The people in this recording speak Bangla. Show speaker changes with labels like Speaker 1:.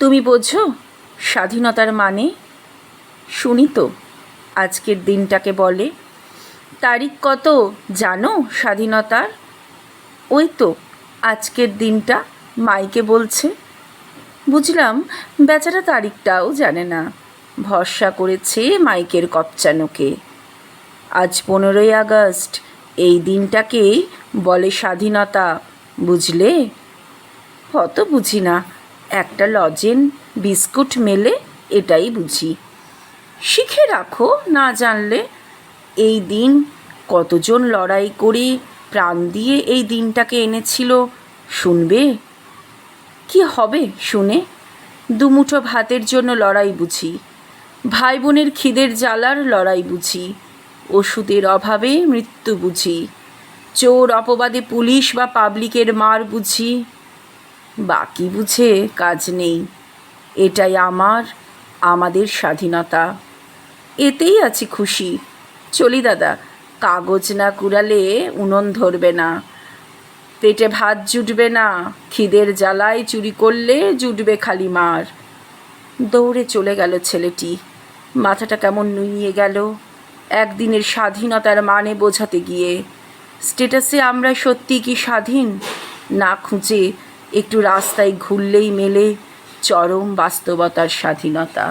Speaker 1: তুমি বোঝো স্বাধীনতার মানে? শুনি তো, আজকের দিনটাকে বলে। তারিখ কত জানো স্বাধীনতার? ওই তো আজকের দিনটা মাইকে বলছে। বুঝলাম বেচারা তারিখটাও জানে না, ভরসা করেছে মাইকের কপচানোকে। আজ 15ই আগস্ট, এই দিনটাকেই বলে স্বাধীনতা, বুঝলে? অত বুঝি না, একটা লজেন বিস্কুট মেলে এটাই বুঝি। শিখে রাখো না জানলে। এই দিন কতজন লড়াই করে প্রাণ দিয়ে এই দিনটাকে এনেছিল, শুনবে? কি হবে শুনে? দুমুঠো ভাতের জন্য লড়াই বুঝি, ভাই বোনের খিদের জ্বালার লড়াই বুঝি, ওষুধের অভাবে মৃত্যু বুঝি, চোর অপবাদে পুলিশ বা পাবলিকের মার বুঝি। বাকি বুঝে কাজ নেই। এটাই আমাদের স্বাধীনতা, এতেই আছি খুশি। চলি দাদা, কাগজ না কুড়ালে উনুন ধরবে না, পেটে ভাত জুটবে না, খিদের জ্বালায় চুরি করলে জুটবে খালি মার। দৌড়ে চলে গেল ছেলেটি, মাথাটা কেমন নুইয়ে গেল একদিনের স্বাধীনতার মানে বোঝাতে গিয়ে। স্টেটাসে আমরা সত্যি কি স্বাধীন? না খুঁজে একটু রাস্তায় ঘুরলেই মেলে চরম বাস্তবতার স্বাধীনতা।